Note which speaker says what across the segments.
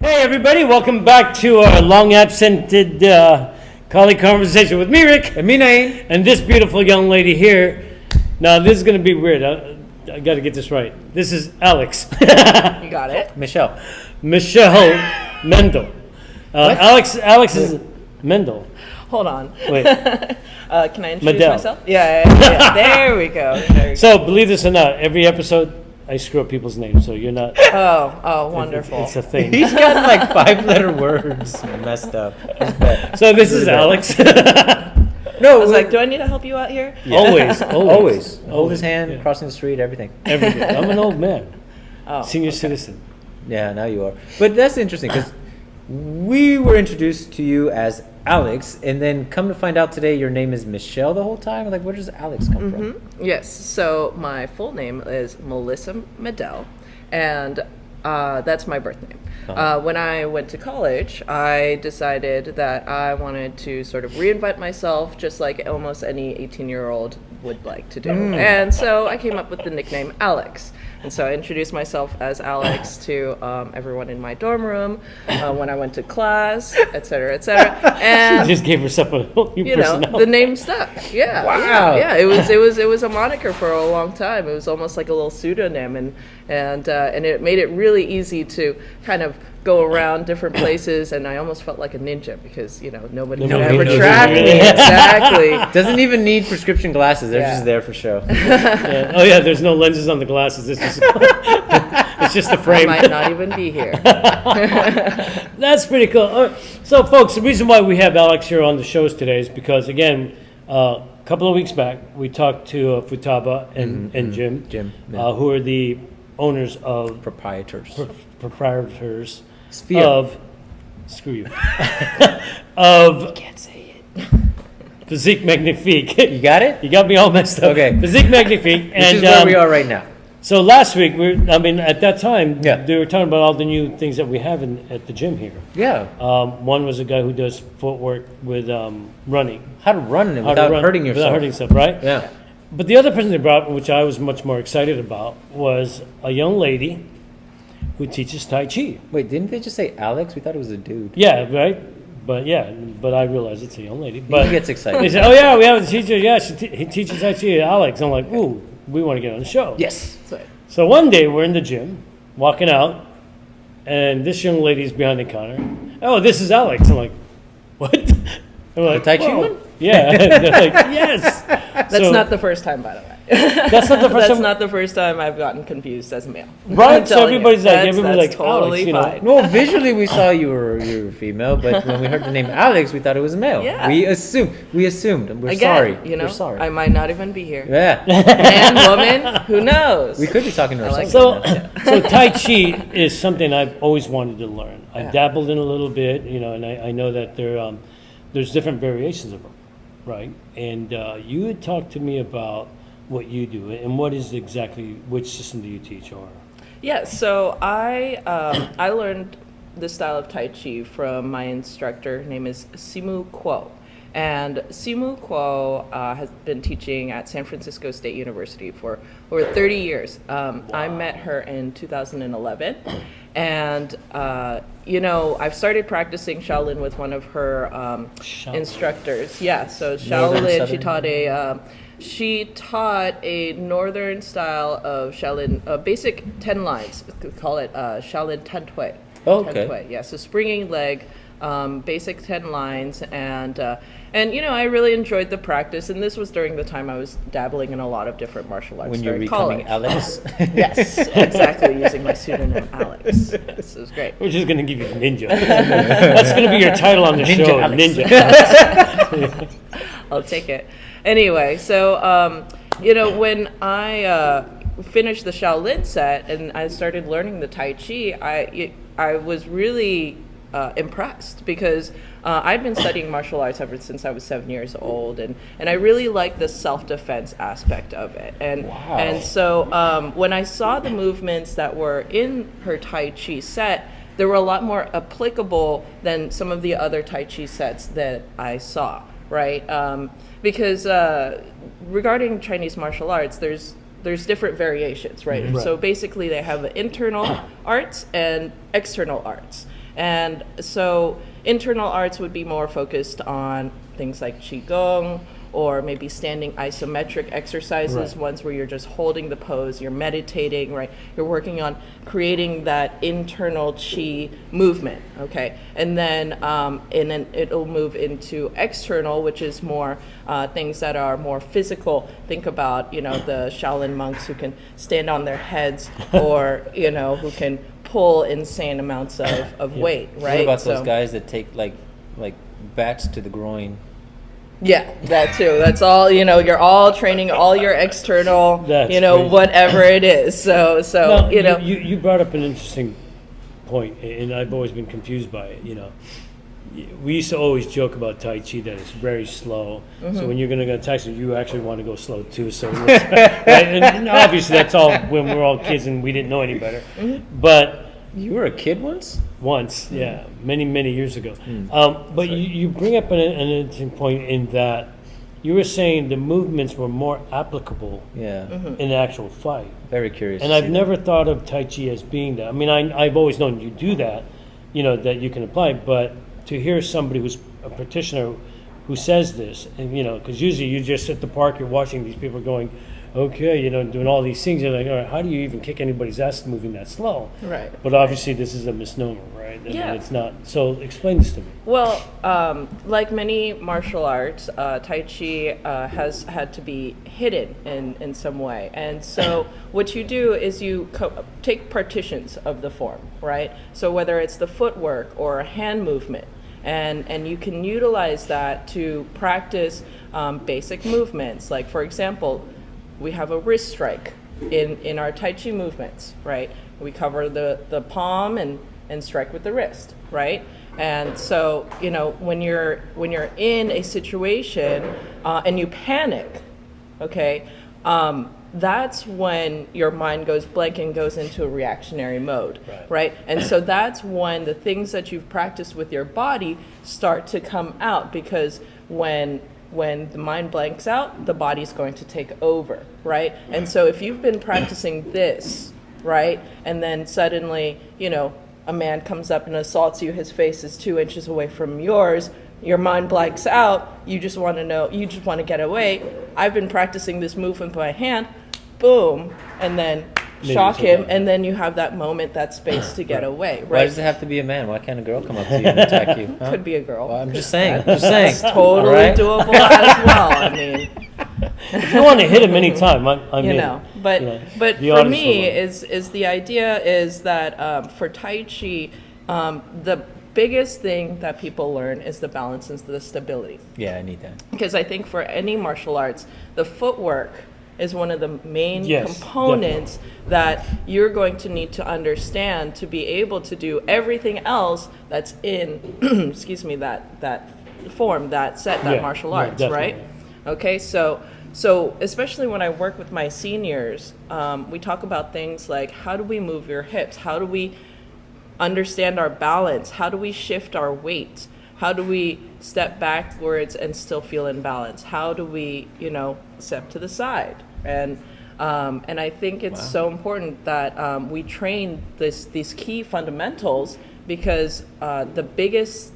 Speaker 1: Hey everybody, welcome back to our long absented colleague conversation with me, Rick,
Speaker 2: And me, Naeem.
Speaker 1: and this beautiful young lady here. Now this is going to be weird. I got to get this right. This is Alex.
Speaker 3: You got it.
Speaker 2: Michelle.
Speaker 1: Michelle Mendel. Alex is Mendel.
Speaker 3: Hold on.
Speaker 1: Wait.
Speaker 3: Can I introduce
Speaker 1: Medell.
Speaker 3: myself? Yeah. There we go.
Speaker 1: So believe this or not, every episode I screw up people's names, so you're not.
Speaker 3: Oh, wonderful.
Speaker 1: It's a thing.
Speaker 2: He's got like 5-letter words messed up.
Speaker 1: So this is Alex.
Speaker 3: I was like, do I need to help you out here?
Speaker 1: Always.
Speaker 2: Hold his hand,
Speaker 1: Yeah.
Speaker 2: crossing the street, everything.
Speaker 1: Everything. I'm an old man,
Speaker 3: Oh,
Speaker 1: senior
Speaker 3: okay.
Speaker 1: citizen.
Speaker 2: Yeah, now you are. But that's interesting because we were introduced to you as Alex, and then come to find out today your name is Michelle the whole time. Like, where does Alex come from?
Speaker 3: Yes. So my full name is Melissa Medell, and that's my birth name. When I went to college, I decided that I wanted to sort of reinvent myself, just like almost any 18-year-old would like to do. And so I came up with the nickname Alex. And so I introduced myself as Alex to everyone in my dorm room when I went to class, et cetera, et cetera. And
Speaker 1: She just gave herself a whole new
Speaker 3: you know,
Speaker 1: personality.
Speaker 3: the name stuck. Yeah.
Speaker 2: Wow.
Speaker 3: Yeah. It was a moniker for a long time. It was almost like a little pseudonym, and it made it really easy to kind of go around different places. And I almost felt like a ninja because nobody could
Speaker 1: Nobody
Speaker 3: ever
Speaker 1: knows
Speaker 3: track
Speaker 1: who
Speaker 3: me.
Speaker 1: you are.
Speaker 3: Exactly.
Speaker 2: Doesn't even need prescription glasses. They're
Speaker 3: Yeah.
Speaker 2: just there for show.
Speaker 1: Yeah. Oh yeah, there's no lenses on the glasses. It's just it's just the
Speaker 3: I
Speaker 1: frame.
Speaker 3: might not even be here.
Speaker 1: That's pretty cool. All right. So folks, the reason why we have Alex here on the shows today is because again, a couple of weeks back we talked to Futaba and Jim,
Speaker 2: Jim, yeah.
Speaker 1: who are the owners of
Speaker 2: Proprietors.
Speaker 1: proprietors
Speaker 2: Sphere.
Speaker 1: of screw you of
Speaker 3: Can't say it.
Speaker 1: Physique Magnifique.
Speaker 2: You got it?
Speaker 1: You got me all messed up.
Speaker 2: Okay.
Speaker 1: Physique Magnifique.
Speaker 2: Which
Speaker 1: And
Speaker 2: is where we are right now.
Speaker 1: So last week, at that time,
Speaker 2: Yeah.
Speaker 1: they were talking about all the new things that we have at the gym here.
Speaker 2: Yeah.
Speaker 1: One was a guy who does footwork with running.
Speaker 2: How to run
Speaker 1: How to
Speaker 2: without
Speaker 1: run
Speaker 2: hurting yourself.
Speaker 1: Without hurting yourself, right?
Speaker 2: Yeah.
Speaker 1: But the other person they brought, which I was much more excited about, was a young lady who teaches Tai Chi.
Speaker 2: Wait, didn't they just say Alex? We thought it was a dude.
Speaker 1: Yeah, right? But I realize it's a young lady. But
Speaker 2: He gets
Speaker 1: they
Speaker 2: excited.
Speaker 1: said, oh yeah, we have a teacher. Yeah, he teaches Tai Chi, Alex. I'm like, ooh, we want to get on the show.
Speaker 2: Yes.
Speaker 1: So one day we're in the gym, walking out, and this young lady's behind the counter. Oh, this is Alex. I'm like, what? I'm like,
Speaker 2: Tai Chi
Speaker 1: "Whoa."
Speaker 2: one?
Speaker 1: Yeah. They're like, yes.
Speaker 3: That's not the first time, by the way.
Speaker 1: That's not the first
Speaker 3: That's
Speaker 1: time.
Speaker 3: not the first time I've gotten confused as a male.
Speaker 1: Right?
Speaker 3: I'm
Speaker 1: So
Speaker 3: telling you.
Speaker 1: everybody's like,
Speaker 3: That's
Speaker 1: Alex,
Speaker 3: totally
Speaker 1: you know.
Speaker 3: fine.
Speaker 2: No, visually we saw you were female, but when we heard the name Alex, we thought it was a male.
Speaker 3: Yeah.
Speaker 2: We assumed. And we're
Speaker 3: Again,
Speaker 2: sorry.
Speaker 3: We're
Speaker 2: sorry.
Speaker 3: I might not even be here.
Speaker 2: Yeah.
Speaker 3: Man, woman, who knows?
Speaker 2: We could be talking to
Speaker 3: I like
Speaker 2: ourselves.
Speaker 1: So,
Speaker 2: right now.
Speaker 1: so Tai Chi is something I've always wanted to learn. I dabbled in a little bit, and I know that there's different variations of them, right? And you had talked to me about what you do and what is exactly which system do you teach or?
Speaker 3: Yeah, so I learned this style of Tai Chi from my instructor. Her name is Simu Kuo. And Simu Kuo has been teaching at San Francisco State University for over 30 years. I met her in 2011. And, I've started practicing Shaolin with one of her instructors. Yeah, so Shaolin, she taught a northern style of Shaolin, basic 10 lines. We call it Shaolin Ten Tui.
Speaker 2: Oh, okay.
Speaker 3: Ten Tui, yeah, so springing leg, basic 10 lines, and I really enjoyed the practice. And this was during the time I was dabbling in a lot of different martial arts
Speaker 2: When you're
Speaker 3: during
Speaker 2: becoming
Speaker 3: college.
Speaker 2: Alex.
Speaker 3: Yes, exactly, using my pseudonym Alex. This is great.
Speaker 1: We're just going to give you Ninja. That's going to be your title on the
Speaker 2: Ninja
Speaker 1: show,
Speaker 2: Alex.
Speaker 1: Ninja.
Speaker 3: I'll take it. Anyway, so when I finished the Shaolin set and I started learning the Tai Chi, I was really impressed because I'd been studying martial arts ever since I was 7 years old, and I really liked the self-defense aspect of it. And so when I saw the movements that were in her Tai Chi set, they were a lot more applicable than some of the other Tai Chi sets that I saw, right? Because regarding Chinese martial arts, there's different variations, right?
Speaker 1: Right.
Speaker 3: So basically they have internal arts and external arts. And so internal arts would be more focused on things like qigong, or maybe standing isometric exercises,
Speaker 1: Right.
Speaker 3: ones where you're just holding the pose, you're meditating, right? You're working on creating that internal qi movement, okay? And then it'll move into external, which is more things that are more physical. Think about, the Shaolin monks who can stand on their heads, or, who can pull insane amounts of weight, right?
Speaker 2: What about
Speaker 3: So-
Speaker 2: those guys that take like bats to the groin?
Speaker 3: Yeah, that too. That's all, you're all training all your external,
Speaker 1: That's crazy.
Speaker 3: whatever it is. So,
Speaker 1: No,
Speaker 3: you
Speaker 1: you brought up an interesting point, and I've always been confused by it. We used to always joke about Tai Chi that it's very slow. So when you're going to go Texas, you actually want to go slow too. So, right? and obviously that's all when we're all kids and we didn't know any better. But
Speaker 2: You were a kid once?
Speaker 1: once, yeah, many years ago. But you bring up an interesting point in that you were saying the movements were more applicable
Speaker 2: Yeah.
Speaker 1: in the actual fight.
Speaker 2: Very curious.
Speaker 1: And
Speaker 2: to
Speaker 1: I've
Speaker 2: see
Speaker 1: never thought of Tai Chi as being that. I mean, I've always known you do that, that you can apply. But to hear somebody who's a practitioner who says this, and because usually you just at the park, you're watching these people going, okay, doing all these things. You're like, all right, how do you even kick anybody's ass moving that slow?
Speaker 3: Right.
Speaker 1: But obviously, this is a misnomer, right? I mean,
Speaker 3: Yeah.
Speaker 1: it's not. So explain this to me.
Speaker 3: Well, like many martial arts, Tai Chi has had to be hidden in some way. And so what you do is you take partitions of the form, right? So whether it's the footwork or a hand movement, and you can utilize that to practice basic movements. Like, for example, we have a wrist strike in our Tai Chi movements, right? We cover the palm and strike with the wrist, right? And so, when you're in a situation and you panic, okay, that's when your mind goes blank and goes into a reactionary mode, right? And so that's when the things that you've practiced with your body start to come out, because when the mind blanks out, the body's going to take over, right? And so if you've been practicing this, right, and then suddenly, a man comes up and assaults you, his face is 2 inches away from yours, your mind blanks out, you just want to get away. I've been practicing this movement by hand, boom, and then
Speaker 1: Maybe
Speaker 3: shock
Speaker 1: it's
Speaker 3: him,
Speaker 1: okay.
Speaker 3: and then you have that moment, that space to get away,
Speaker 2: Why
Speaker 3: right?
Speaker 2: does it have to be a man? Why can't a girl come up to you and attack you? Huh?
Speaker 3: Could be a girl.
Speaker 2: Well, I'm just saying. Just saying.
Speaker 3: It's totally
Speaker 2: All right?
Speaker 3: doable as well. I mean,
Speaker 1: If you want to hit him anytime, I'm in.
Speaker 3: But
Speaker 1: The
Speaker 3: for
Speaker 1: audience
Speaker 3: me
Speaker 1: will love
Speaker 3: is the idea is that for Tai Chi, the biggest thing that people learn is the balance and the stability.
Speaker 2: Yeah, I need that.
Speaker 3: Because I think for any martial arts, the footwork is one of the main
Speaker 1: Yes,
Speaker 3: components that you're going to need to understand to be able to do everything else that's in, excuse me, that form, that set, that
Speaker 1: Yeah,
Speaker 3: martial
Speaker 1: yeah,
Speaker 3: arts, right?
Speaker 1: definitely.
Speaker 3: Okay, so especially when I work with my seniors, we talk about things like, how do we move your hips? How do we understand our balance? How do we shift our weight? How do we step backwards and still feel in balance? How do we, step to the side? And I think it's so important that we train these key fundamentals, because the biggest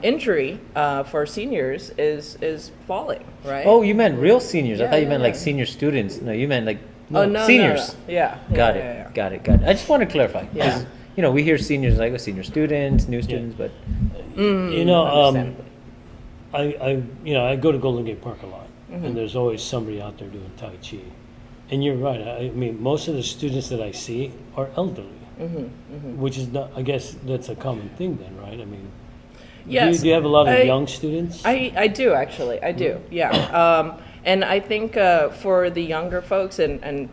Speaker 3: injury for seniors is falling, right?
Speaker 2: Oh, you meant real seniors. I
Speaker 3: Yeah,
Speaker 2: thought you
Speaker 3: yeah,
Speaker 2: meant like
Speaker 3: yeah.
Speaker 2: senior students. No, you meant like
Speaker 3: no,
Speaker 2: seniors.
Speaker 3: No. Yeah.
Speaker 2: Got
Speaker 3: yeah,
Speaker 2: it.
Speaker 3: yeah, yeah.
Speaker 2: Got it. Got it. I just want to clarify. 'Cause,
Speaker 3: Yeah.
Speaker 2: we hear seniors like senior students, new students, but
Speaker 3: Understandably.
Speaker 1: I go to Golden Gate Park a lot,
Speaker 3: Mm-hmm.
Speaker 1: and there's always somebody out there doing Tai Chi. And you're right. I mean, most of the students that I see are elderly, which is not. I guess that's a common thing then, right? I mean,
Speaker 3: Yes.
Speaker 1: do you have a lot of
Speaker 3: I-
Speaker 1: young students?
Speaker 3: I do actually. I do. Yeah. And I think for the younger folks, and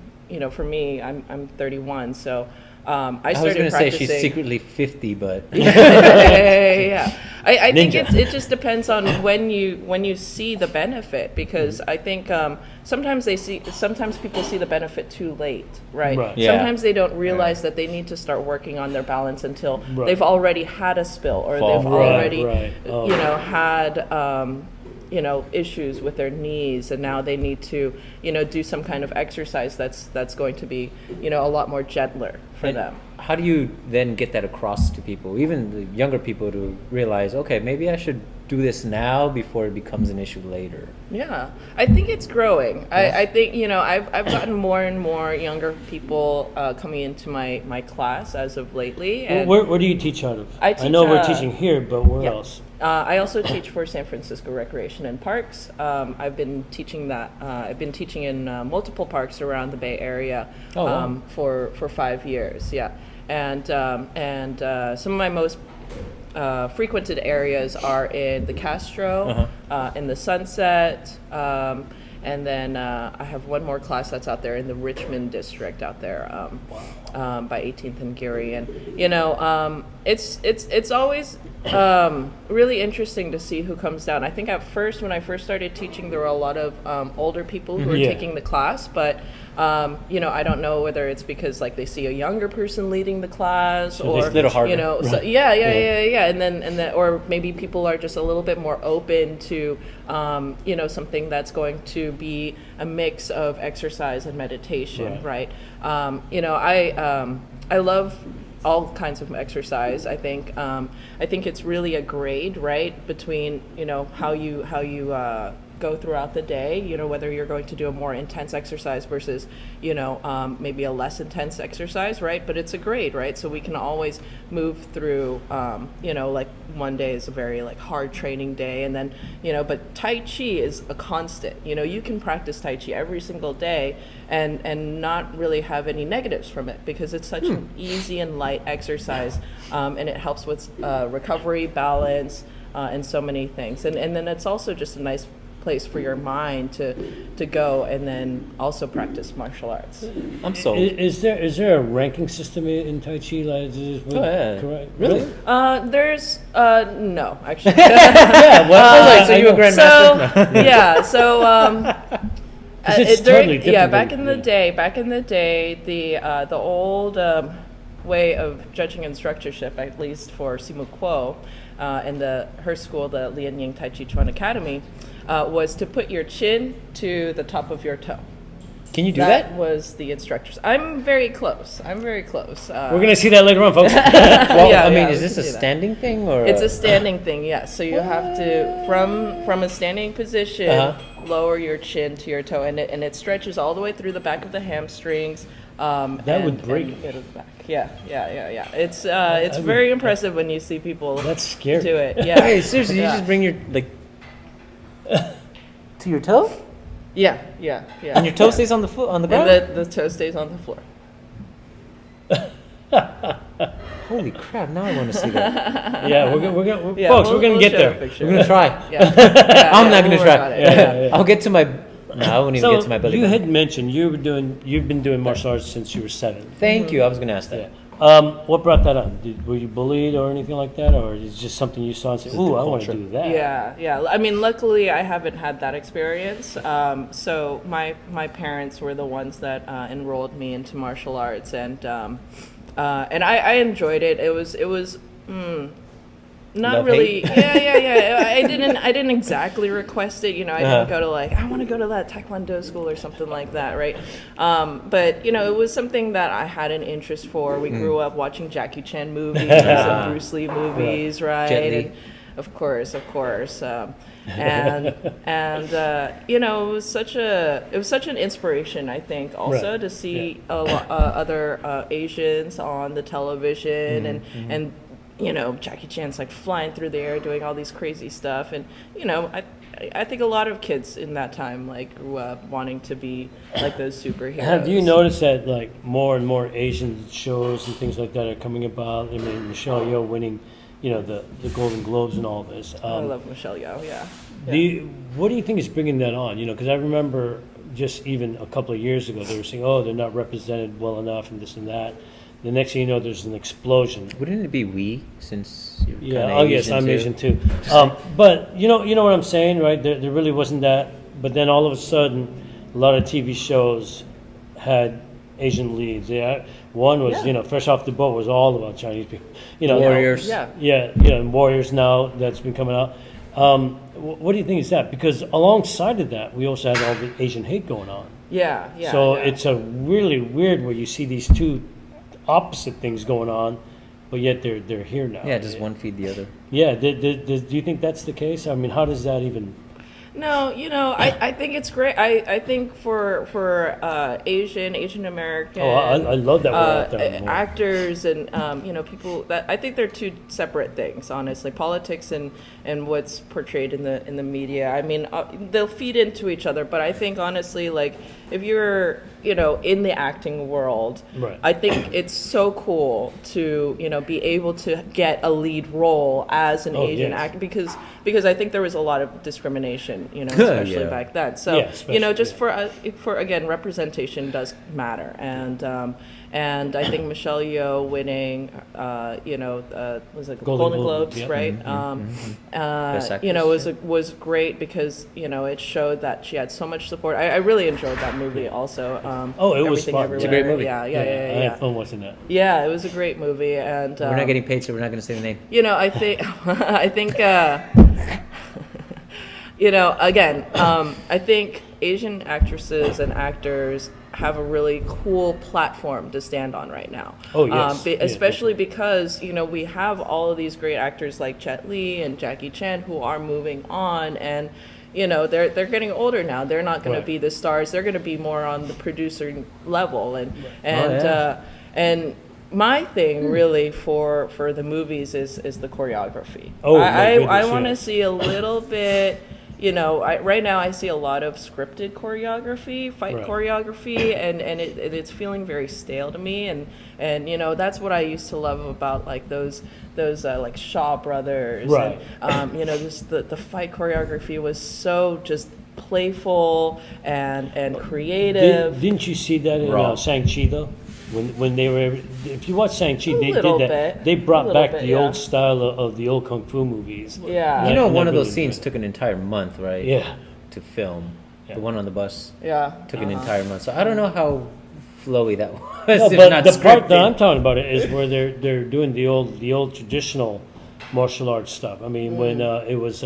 Speaker 3: for me, I'm 31, so I
Speaker 2: I was
Speaker 3: started
Speaker 2: going to say
Speaker 3: practicing.
Speaker 2: she's secretly 50, but
Speaker 3: yeah. I think
Speaker 1: Ninja.
Speaker 3: it just depends on when you see the benefit, because I think sometimes people see the benefit too late, right?
Speaker 1: Right.
Speaker 2: Yeah.
Speaker 3: Sometimes they don't realize that they need to start working on their balance until
Speaker 1: Right.
Speaker 3: they've already had a spill, or
Speaker 2: Fall.
Speaker 3: they've
Speaker 2: Right,
Speaker 3: already
Speaker 1: right. Oh.
Speaker 3: had issues with their knees, and now they need to do some kind of exercise that's going to be a lot more gentler for them.
Speaker 2: how do you then get that across to people, even the younger people, to realize, okay, maybe I should do this now before it becomes an issue later?
Speaker 3: Yeah, I think it's growing. I think, I've gotten more and more younger people coming into my class as of lately. And
Speaker 1: Where do you teach out of?
Speaker 3: I teach,
Speaker 1: know we're teaching here, but where
Speaker 3: yeah.
Speaker 1: else?
Speaker 3: I also teach for San Francisco Recreation and Parks. I've been teaching that. I've been teaching in multiple parks around the Bay Area for 5 years. Yeah, and some of my most frequented areas are in the Castro, in the Sunset, and then I have one more class that's out there in the Richmond district out there, by 18th and Geary, and it's always really interesting to see who comes down. I think at first, when I first started teaching, there were a lot of older people who were taking the class, but I don't know whether it's because like they see a younger person leading the class,
Speaker 1: So
Speaker 3: or
Speaker 1: it's a little
Speaker 2: harder.
Speaker 3: so, yeah, and then or maybe people are just a little bit more open to something that's going to be a mix of exercise and meditation, right? I love all kinds of exercise. I think it's really a grade, right, between how you go throughout the day, whether you're going to do a more intense exercise versus maybe a less intense exercise, right? But it's a grade, right? So we can always move through like one day is a very like hard training day, and then but Tai Chi is a constant. You can practice Tai Chi every single day and not really have any negatives from it, because it's such an easy and light exercise, and it helps with recovery, balance, and so many things, and then it's also just a nice place for your mind to go and then also practice martial arts.
Speaker 2: I'm sold.
Speaker 1: Is there a ranking system in Tai Chi? Like, correct?
Speaker 2: Really?
Speaker 3: There's no, actually.
Speaker 2: So you a grandmaster?
Speaker 1: It's totally different
Speaker 3: back
Speaker 1: than-
Speaker 3: in the day, the old way of judging instructorship, at least for Simu Kuo, in her school, the Lian Ying Tai Chi Chuan Academy, was to put your chin to the top of your toe.
Speaker 2: Can you do
Speaker 3: That
Speaker 2: that?
Speaker 3: was the instructors. I'm very close.
Speaker 1: We're gonna see that later on, folks.
Speaker 2: Well,
Speaker 3: Yeah,
Speaker 2: I mean,
Speaker 3: we
Speaker 2: is this
Speaker 3: can
Speaker 2: a
Speaker 3: do that.
Speaker 2: standing thing or?
Speaker 3: It's a standing thing, yes. So you have to, from a standing position, lower your chin to your toe, and it stretches all the way through the back of the hamstrings.
Speaker 1: That would break
Speaker 3: and go to the back. Yeah. It's very impressive when you see people
Speaker 1: That's scary.
Speaker 3: do it. Yeah.
Speaker 2: Hey, seriously, you just bring your to your toe,
Speaker 3: Yeah.
Speaker 2: and your toe stays on the ground.
Speaker 3: And the toe stays on the floor.
Speaker 2: Holy crap! Now I want to see that.
Speaker 1: Yeah, we're gonna
Speaker 3: Yeah,
Speaker 1: folks. We're gonna
Speaker 3: we'll
Speaker 1: get
Speaker 3: show a
Speaker 1: there.
Speaker 3: picture.
Speaker 2: We're gonna try.
Speaker 3: Yeah.
Speaker 2: I'm not gonna
Speaker 3: we'll
Speaker 2: try.
Speaker 3: work on it.
Speaker 1: Yeah.
Speaker 2: I'll get to my. No, I won't even get to my belly
Speaker 1: you
Speaker 2: button.
Speaker 1: had mentioned you've been doing martial arts since you were 7.
Speaker 2: Thank you. I was gonna ask that.
Speaker 1: What brought that on? Were you bullied or anything like that, or is it just something you saw and said, "Ooh, I want to
Speaker 2: culture?
Speaker 1: do that"?
Speaker 3: Yeah. I mean, luckily, I haven't had that experience. So my parents were the ones that enrolled me into martial arts, and I enjoyed it. It was not
Speaker 2: Love,
Speaker 3: really.
Speaker 2: hate?
Speaker 3: Yeah. I didn't exactly request it. I didn't go to I want to go to that Taekwondo school or something like that, right? But it was something that I had an interest for. We grew up watching Jackie Chan movies and Bruce Lee movies, right?
Speaker 2: Jet Li.
Speaker 3: And of course. It was such an inspiration, I think, also
Speaker 1: Right.
Speaker 3: to see other Asians on the television and Jackie Chan's like flying through the air doing all these crazy stuff, and I think a lot of kids in that time like grew up wanting to be like those superheroes.
Speaker 1: Have you noticed that like more and more Asian shows and things like that are coming about? I mean, Michelle Yeoh winning, the Golden Globes and all this.
Speaker 3: I love Michelle Yeoh.
Speaker 1: What do you think is bringing that on? Because I remember just even a couple of years ago they were saying, "Oh, they're not represented well enough," and this and that. The next thing you know, there's an explosion.
Speaker 2: Wouldn't it be we, since you're
Speaker 1: Yeah.
Speaker 2: kinda
Speaker 1: Oh, yes,
Speaker 2: Asian
Speaker 1: I'm
Speaker 2: too?
Speaker 1: Asian too. But you know what I'm saying, right? There really wasn't that. But then all of a sudden, a lot of TV shows had Asian leads. Yeah. One was, Fresh Off the Boat was all about Chinese people.
Speaker 2: Warriors.
Speaker 3: Yeah.
Speaker 1: And Warriors now that's been coming out. What do you think is that? Because alongside of that, we also had all the Asian hate going on.
Speaker 3: Yeah.
Speaker 1: So it's a really weird where you see these two opposite things going on, but yet they're here now.
Speaker 2: Yeah, just one feed the other.
Speaker 1: Yeah, do you think that's the case? I mean, how does that even?
Speaker 3: No, I think it's great. I think for Asian American,
Speaker 1: Oh, I love that we're out there more.
Speaker 3: actors and people that I think they're two separate things. Honestly, politics and what's portrayed in the media. I mean, they'll feed into each other, but I think honestly, like if you're in the acting world,
Speaker 1: Right.
Speaker 3: I think it's so cool to be able to get a lead role as an Asian
Speaker 1: yes.
Speaker 3: actor because I think there was a lot of discrimination, especially
Speaker 2: Yeah.
Speaker 3: back then. So,
Speaker 1: Yeah, especially,
Speaker 3: just
Speaker 1: yeah.
Speaker 3: for again, representation does matter, and I think Michelle Yeoh winning, was it
Speaker 1: Golden
Speaker 3: Golden
Speaker 1: Globe,
Speaker 3: Globes,
Speaker 1: yeah.
Speaker 3: right?
Speaker 2: Best actress,
Speaker 3: Was great because it showed that she had so much support. I really enjoyed that movie also.
Speaker 1: Oh, it was
Speaker 3: Everything
Speaker 1: fun.
Speaker 3: Everywhere.
Speaker 2: It's a great movie.
Speaker 3: Yeah.
Speaker 1: I had fun watching that.
Speaker 3: Yeah, it was a great movie, and
Speaker 2: We're not getting paid, so we're not going to say the name.
Speaker 3: I think I think again, I think Asian actresses and actors have a really cool platform to stand on right now.
Speaker 1: Oh, yes. Yeah,
Speaker 3: especially because we have all of these great actors like Jet Li and Jackie Chan who are moving on, and they're getting older now. They're not going
Speaker 1: Right.
Speaker 3: to be the stars. They're going to be more on the producer level, and
Speaker 2: yeah.
Speaker 3: and my thing really for the movies is the choreography.
Speaker 1: Oh, my
Speaker 3: I
Speaker 1: goodness,
Speaker 3: want to
Speaker 1: yeah.
Speaker 3: see a little bit. Right now I see a lot of scripted choreography, fight
Speaker 1: Right.
Speaker 3: choreography, and it's feeling very stale to me. And that's what I used to love about like those like Shaw Brothers.
Speaker 1: Right.
Speaker 3: And, just the fight choreography was so just playful and creative.
Speaker 1: Didn't you see that in
Speaker 2: Raw.
Speaker 1: Shang-Chi though? When they were, if you watch Shang-Chi,
Speaker 3: A
Speaker 1: they
Speaker 3: little
Speaker 1: did that.
Speaker 3: bit.
Speaker 1: They
Speaker 3: A
Speaker 1: brought
Speaker 3: little
Speaker 1: back
Speaker 3: bit,
Speaker 1: the
Speaker 3: yeah.
Speaker 1: old style of the old kung fu movies.
Speaker 3: Yeah.
Speaker 2: You know,
Speaker 1: And
Speaker 2: one
Speaker 1: I
Speaker 2: of those
Speaker 1: really
Speaker 2: scenes
Speaker 1: enjoyed
Speaker 2: took an entire month, right?
Speaker 1: Yeah.
Speaker 2: To film.
Speaker 1: Yeah.
Speaker 2: The one on the bus
Speaker 3: Yeah.
Speaker 2: took an entire month. So I don't know how flowy that was.
Speaker 1: No,
Speaker 2: if
Speaker 1: but
Speaker 2: not
Speaker 1: the part that
Speaker 2: scripted.
Speaker 1: I'm talking about is where they're doing the old traditional martial arts stuff. I mean, when it was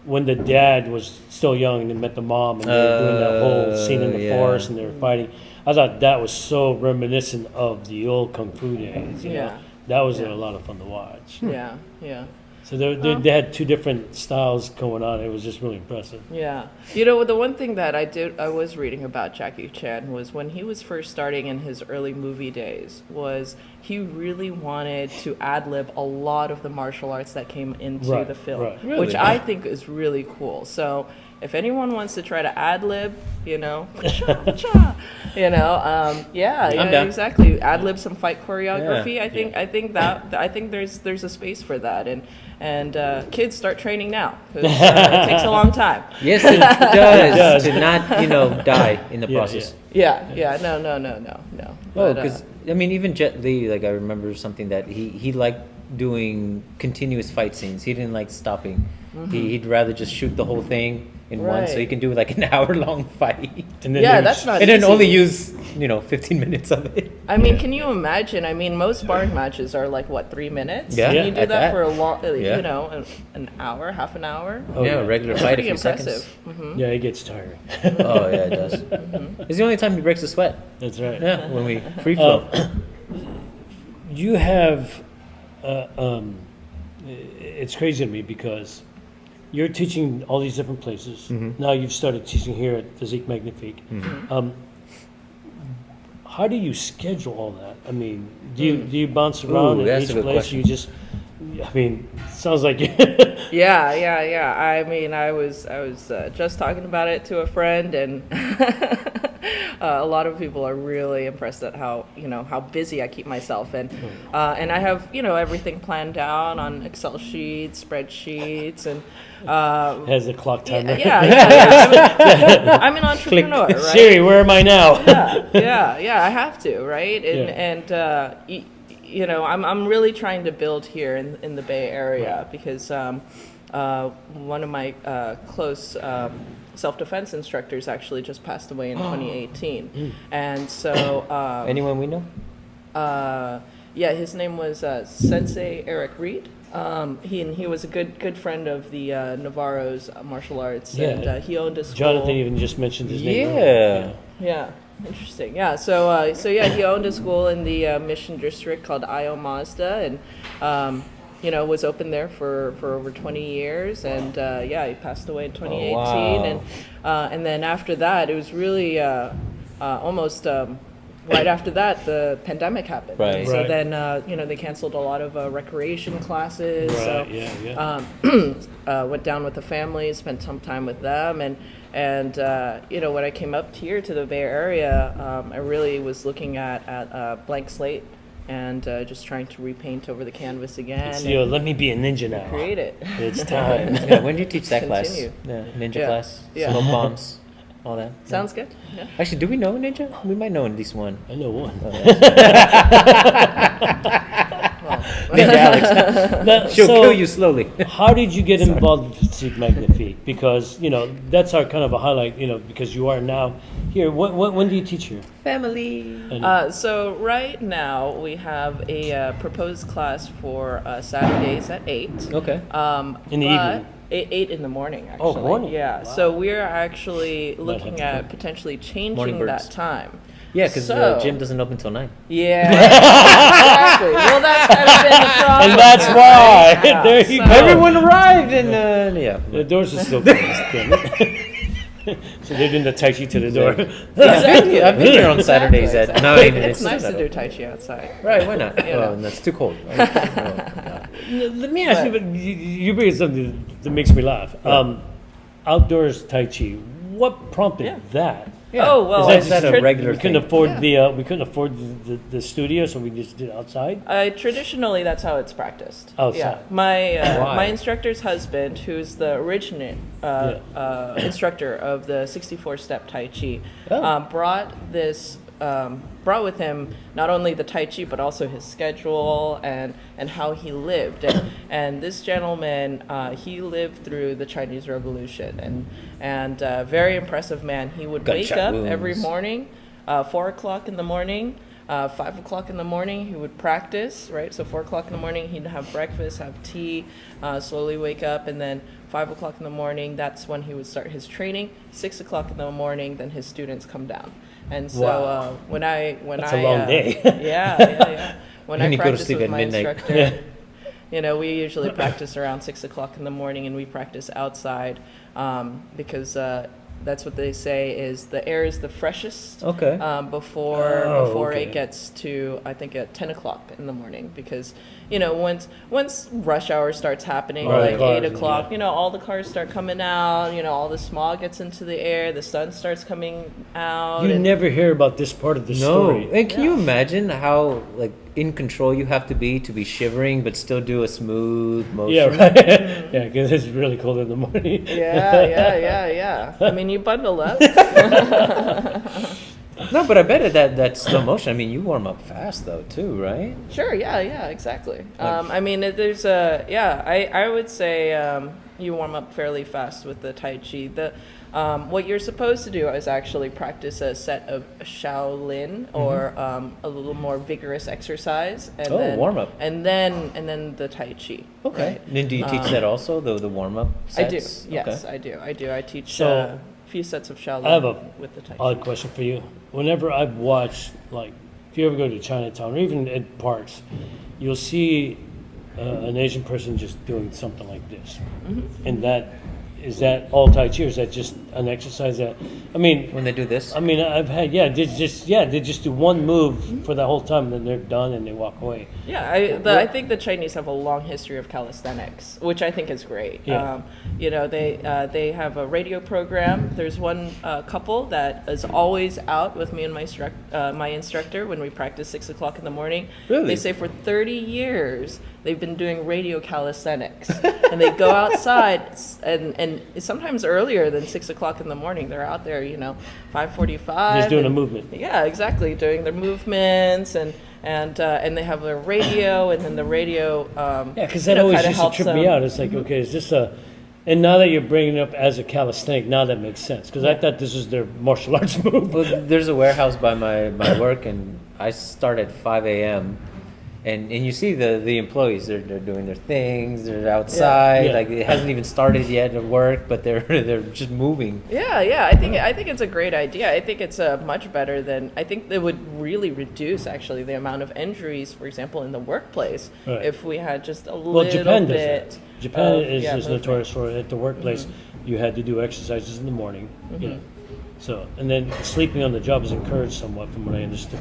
Speaker 1: when the dad was still young and they met the mom and they were doing that whole scene in the
Speaker 2: yeah.
Speaker 1: forest and they were fighting. I thought that was so reminiscent of the old kung fu days. You know?
Speaker 3: Yeah.
Speaker 1: That was
Speaker 3: Yeah.
Speaker 1: a lot of fun to watch.
Speaker 3: Yeah. Yeah.
Speaker 1: So they had two different styles going on. It was just really impressive.
Speaker 3: Yeah. The one thing that I was reading about Jackie Chan was when he was first starting in his early movie days was he really wanted to ad-lib a lot of the martial arts that came into
Speaker 1: Right,
Speaker 3: the film,
Speaker 1: right.
Speaker 2: Really?
Speaker 3: which I think is really cool. So if anyone wants to try to ad-lib, yeah,
Speaker 2: I'm down.
Speaker 3: exactly. Ad-lib some fight choreography.
Speaker 2: Yeah.
Speaker 3: I think there's a space for that, and kids start training now because it takes a long time.
Speaker 2: Yes, it does.
Speaker 1: does.
Speaker 2: To not die in the
Speaker 1: Yeah,
Speaker 2: process.
Speaker 3: Yeah, no.
Speaker 2: Oh,
Speaker 3: But,
Speaker 2: because I mean, even Jet Li, like I remember something that he liked doing continuous fight scenes. He didn't like stopping. He'd rather just shoot the whole thing in one, so he
Speaker 3: Right.
Speaker 2: can do like an hour-long fight,
Speaker 1: And then
Speaker 3: Yeah,
Speaker 1: there was-
Speaker 3: that's not
Speaker 2: and then
Speaker 3: easy.
Speaker 2: only use 15 minutes of it.
Speaker 3: I mean, can you imagine? I mean, most sparring matches are like what, 3 minutes?
Speaker 2: Yeah,
Speaker 3: Can you do
Speaker 2: at
Speaker 3: that,
Speaker 2: that.
Speaker 3: for a long,
Speaker 2: Yeah.
Speaker 3: an hour, half an hour?
Speaker 1: Oh,
Speaker 2: yeah,
Speaker 1: yeah.
Speaker 2: a regular
Speaker 3: It's
Speaker 2: fight, a
Speaker 3: pretty
Speaker 2: few
Speaker 3: impressive.
Speaker 2: seconds.
Speaker 1: Yeah, it gets tiring.
Speaker 2: Oh yeah, it does. It's the only time he breaks a sweat.
Speaker 1: That's right.
Speaker 2: Yeah, when we free flow.
Speaker 1: You have, it's crazy to me because you're teaching all these different places. Now you've started teaching here at Physique Magnifique. How do you schedule all that? I mean, do you bounce around
Speaker 2: Ooh,
Speaker 1: in
Speaker 2: that's
Speaker 1: each
Speaker 2: a good
Speaker 1: place?
Speaker 2: question.
Speaker 1: You just, I mean, sounds like
Speaker 3: Yeah. I mean, I was just talking about it to a friend, and a lot of people are really impressed at how busy I keep myself, and I have everything planned out on Excel sheets, spreadsheets, and
Speaker 1: has a clock timer.
Speaker 3: yeah. I'm an entrepreneur, right?
Speaker 1: Siri, where am I now?
Speaker 3: Yeah, I have to, right? I'm really trying to build here in the Bay Area because one of my close self-defense instructors actually just passed away in 2018, and so
Speaker 2: Anyone we know?
Speaker 3: his name was Sensei Eric Reed. He was a good friend of the Navarro's martial arts,
Speaker 1: Yeah.
Speaker 3: and he owned a school.
Speaker 1: Jonathan even just mentioned his name.
Speaker 2: Yeah.
Speaker 3: Yeah. Interesting. Yeah. So yeah, he owned a school in the Mission District called Io Mazda, and was open there for over 20 years, and yeah, he passed away in 2018,
Speaker 2: wow.
Speaker 3: and then after that, it was really almost. Right after that, the pandemic happened.
Speaker 2: Right.
Speaker 3: So
Speaker 1: Right.
Speaker 3: then, they canceled a lot of recreation classes. So,
Speaker 1: Right, yeah.
Speaker 3: went down with the family, spent some time with them, and when I came up here to the Bay Area, I really was looking at Blank Slate and just trying to repaint over the canvas again
Speaker 1: So, let me be a ninja now.
Speaker 3: create it.
Speaker 1: It's time.
Speaker 2: Yeah, when did you teach that
Speaker 3: Continue.
Speaker 2: class? Yeah, ninja
Speaker 3: Yeah.
Speaker 2: class,
Speaker 3: Yeah.
Speaker 2: smoke bombs, all that.
Speaker 3: Sounds good. Yeah.
Speaker 2: Actually, do we know ninja? We might know at least one.
Speaker 1: I know one.
Speaker 2: Ninja Alex.
Speaker 1: Now,
Speaker 2: She'll
Speaker 1: so
Speaker 2: kill you slowly.
Speaker 1: How did you get involved with Physique Magnifique? Because, that's our kind of a highlight, because you are now here. When do you teach here?
Speaker 2: Family.
Speaker 1: And-
Speaker 3: So right now we have a proposed class for Saturdays at 8.
Speaker 2: Okay.
Speaker 1: In the
Speaker 3: but
Speaker 1: evening?
Speaker 3: 8 in the morning, actually.
Speaker 1: Oh, morning.
Speaker 3: Yeah.
Speaker 1: Wow.
Speaker 3: So we're actually
Speaker 1: have
Speaker 3: looking
Speaker 1: to
Speaker 3: at
Speaker 1: come.
Speaker 3: potentially
Speaker 2: Morning
Speaker 3: changing
Speaker 2: birds.
Speaker 3: that time.
Speaker 2: Yeah, because the
Speaker 3: So-
Speaker 2: gym doesn't open till 9.
Speaker 3: Yeah. Exactly. Well, that's kind of been the problem.
Speaker 1: And that's
Speaker 3: here,
Speaker 1: why.
Speaker 3: right? Yeah.
Speaker 1: There you
Speaker 3: So-
Speaker 1: go.
Speaker 2: Everyone arrived, and yeah.
Speaker 1: The doors are still closed. damn it. So they're doing the Tai Chi to the door.
Speaker 3: Exactly.
Speaker 2: I've been here on Saturdays at 9. and
Speaker 3: It's
Speaker 2: still
Speaker 3: nice
Speaker 2: not
Speaker 3: to do
Speaker 2: open.
Speaker 3: Tai Chi outside.
Speaker 2: Right, why not?
Speaker 3: You know.
Speaker 2: Oh, and that's too cold. Right? Oh,
Speaker 1: Let me ask you, but you bring something that makes me laugh. Outdoors Tai Chi. What prompted
Speaker 3: Yeah.
Speaker 1: that?
Speaker 2: yeah.
Speaker 3: Oh, well,
Speaker 2: Is that
Speaker 3: it's
Speaker 2: a regular
Speaker 1: We
Speaker 2: thing?
Speaker 1: couldn't afford
Speaker 3: Yeah.
Speaker 1: we couldn't afford the studio, so we just did it outside.
Speaker 3: Traditionally, that's how it's practiced.
Speaker 1: Outside.
Speaker 3: Yeah. My
Speaker 2: Why?
Speaker 3: my instructor's husband, who's the original instructor of the 64-step Tai Chi,
Speaker 2: Oh.
Speaker 3: brought with him not only the Tai Chi but also his schedule and how he lived. And this gentleman, he lived through the Chinese Revolution and very impressive man. He would wake
Speaker 2: Gunshot
Speaker 3: up every
Speaker 2: wounds.
Speaker 3: morning, 4 o'clock in the morning. 5 o'clock in the morning, he would practice, right? So 4 o'clock in the morning, he'd have breakfast, have tea, slowly wake up, and then 5 o'clock in the morning, that's when he would start his training. 6 o'clock in the morning, then his students come down. And so
Speaker 1: Wow.
Speaker 3: when I
Speaker 1: That's a long day.
Speaker 3: yeah. When
Speaker 2: And
Speaker 3: I
Speaker 2: you go to
Speaker 3: practice
Speaker 2: sleep
Speaker 3: with
Speaker 2: at
Speaker 3: my
Speaker 2: midnight.
Speaker 3: instructor, we usually practice around 6 o'clock in the morning, and we practice outside because that's what they say is the air is the freshest
Speaker 2: Okay.
Speaker 3: before
Speaker 1: Oh,
Speaker 3: before
Speaker 1: okay.
Speaker 3: it gets to I think at 10 o'clock in the morning because once rush hour starts happening
Speaker 1: Right,
Speaker 3: like
Speaker 1: cars
Speaker 3: 8
Speaker 1: and-
Speaker 3: o'clock
Speaker 1: yeah.
Speaker 3: all the cars start coming out all the smog gets into the air, the sun starts coming out.
Speaker 1: You
Speaker 3: and-
Speaker 1: never hear about this part of the
Speaker 2: No.
Speaker 1: story.
Speaker 2: And can you
Speaker 3: Yeah.
Speaker 2: imagine how in control you have to be shivering but still do a smooth motion?
Speaker 1: Yeah, right. Yeah, because it's really cold in the morning.
Speaker 3: yeah. I mean, you bundle up.
Speaker 2: No, but I bet that's slow motion. I mean, you warm up fast though too, right?
Speaker 3: Sure. Yeah. Exactly. I mean, there's I would say you warm up fairly fast with the Tai Chi. What you're supposed to do is actually practice a set of Shaolin or a little more vigorous exercise, and
Speaker 2: Oh,
Speaker 3: then
Speaker 2: warm up.
Speaker 3: and then the Tai Chi.
Speaker 2: Okay.
Speaker 3: right?
Speaker 2: Then do you teach that also, the warm up?
Speaker 3: I do. Yes,
Speaker 2: Okay.
Speaker 3: I do. I teach
Speaker 1: So,
Speaker 3: a few sets of Shaolin
Speaker 1: I have a
Speaker 3: with the Tai Chi.
Speaker 1: Odd question for you. Whenever I've watched, if you ever go to Chinatown or even at parks, you'll see an Asian person just doing something like this.
Speaker 3: Mm-hmm.
Speaker 1: And is that all Tai Chi or is that just an exercise
Speaker 2: When they do this.
Speaker 1: I've had, they just do one move for the whole time, then they're done and they walk away.
Speaker 3: Yeah, I think the Chinese have a long history of calisthenics, which I think is great.
Speaker 1: Yeah.
Speaker 3: They have a radio program. There's one couple that is always out with me and my instructor when we practice 6 o'clock in the morning.
Speaker 2: Really?
Speaker 3: They say for 30 years they've been doing radio calisthenics, and they go outside and sometimes earlier than 6 o'clock in the morning. They're out there, 5:45.
Speaker 1: Just doing a
Speaker 3: and-
Speaker 1: movement.
Speaker 3: Yeah, exactly, doing their movements and they have a radio, and then the radio.
Speaker 1: Yeah, because that always used to trip me out. It's like, okay, is this and now that you're bringing it up as a calisthenic, now that makes sense. Because I thought this was their martial arts move.
Speaker 2: Well, there's a warehouse by my work, and I start at 5 a.m. And you see the employees, they're doing their things, they're outside,
Speaker 1: Yeah.
Speaker 2: like it hasn't even started yet at work, but they're just moving.
Speaker 3: Yeah. I think it's a great idea. I think it's much better than I think it would really reduce actually the amount of injuries, for example, in the workplace,
Speaker 1: Right.
Speaker 3: if we had just a
Speaker 1: Well,
Speaker 3: little
Speaker 1: Japan does
Speaker 3: bit.
Speaker 1: that. Japan
Speaker 3: of,
Speaker 1: is
Speaker 3: movement.
Speaker 1: notorious for at the workplace. You had to do exercises in the morning. You know, so and then sleeping on the job is encouraged somewhat, from what I understood.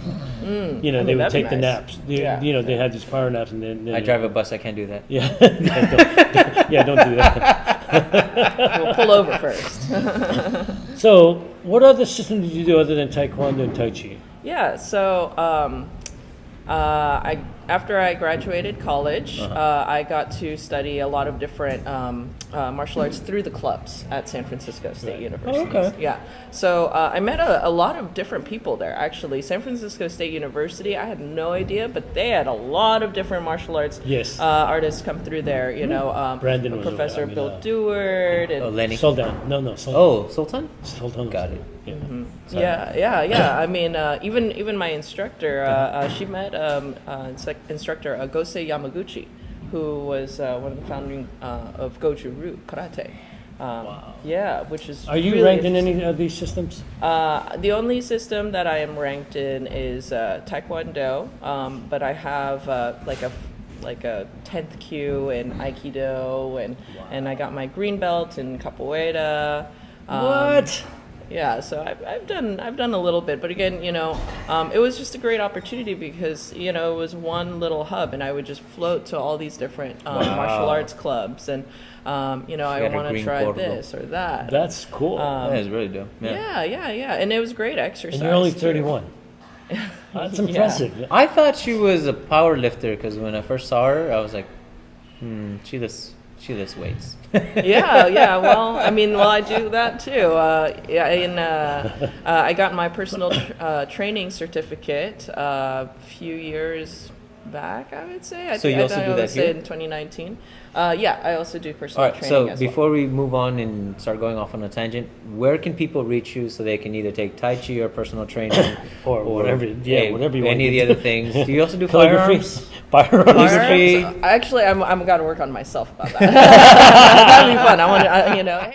Speaker 1: You know,
Speaker 3: I
Speaker 1: they
Speaker 3: mean,
Speaker 1: would
Speaker 3: that'd be
Speaker 1: take the
Speaker 3: nice.
Speaker 1: naps.
Speaker 3: Yeah.
Speaker 1: You know, they had these power naps, and then
Speaker 2: I drive a bus, I can't do that.
Speaker 1: Yeah, don't do that.
Speaker 3: We'll pull over first.
Speaker 1: So, what other system did you do other than Taekwondo and Tai Chi?
Speaker 3: Yeah, so after I graduated college, I got to study a lot of different martial arts through the clubs at San Francisco State University.
Speaker 1: okay.
Speaker 3: Yeah, so I met a lot of different people there, actually. San Francisco State University, I had no idea, but they had a lot of different martial arts
Speaker 1: Yes.
Speaker 3: artists come through there, you know,
Speaker 1: Brandon was
Speaker 3: Professor
Speaker 1: over- I mean,
Speaker 3: Bill Deward. And
Speaker 2: Oh, Lenny.
Speaker 1: Sultan. No, Sultan.
Speaker 2: Oh, Sultan?
Speaker 1: Sultan.
Speaker 2: Got it.
Speaker 1: Yeah.
Speaker 2: Sorry.
Speaker 3: Yeah. I mean, even my instructor, she met instructor Gosei Yamaguchi, who was one of the founding of Goju-Ryu karate. Yeah, which is.
Speaker 1: Are you
Speaker 3: really
Speaker 1: ranked in
Speaker 3: interesting.
Speaker 1: any of these systems?
Speaker 3: The only system that I am ranked in is Taekwondo, but I have like a 10th Q in Aikido, and I got my green belt in Capoeira.
Speaker 1: What?
Speaker 3: Yeah, so I've done a little bit, but again, you know, it was just a great opportunity because you know it was one little hub, and I would just float to all these different martial arts clubs, and you know, I
Speaker 2: got her
Speaker 3: want to
Speaker 2: green
Speaker 3: try
Speaker 2: corridor.
Speaker 3: this or that.
Speaker 1: That's cool.
Speaker 2: That is really dope.
Speaker 3: Yeah, and it was great exercise.
Speaker 1: and you're only
Speaker 3: too.
Speaker 1: 31. That's impressive.
Speaker 2: I thought she was a power lifter because when I first saw her, I was like, she lifts weights.
Speaker 3: Yeah. Well, I mean, I do that too. I got my personal training certificate a few years back, I would say.
Speaker 2: So you also do that here?
Speaker 3: in 2019. Yeah, I also do
Speaker 2: All
Speaker 3: personal
Speaker 2: right,
Speaker 3: training
Speaker 2: so
Speaker 3: as well.
Speaker 2: before we move on and start going off on a tangent, where can people reach you so they can either take Tai Chi or personal training
Speaker 1: Or whatever, yeah, whatever you want
Speaker 2: any of
Speaker 1: to
Speaker 2: the
Speaker 1: do.
Speaker 2: other things? Do you also do
Speaker 1: Calligraphy?
Speaker 2: firearms?
Speaker 1: Firearms.
Speaker 2: Calligraphy?
Speaker 3: Actually, I'm got to work on myself about that. That'd be fun. I want to, you know.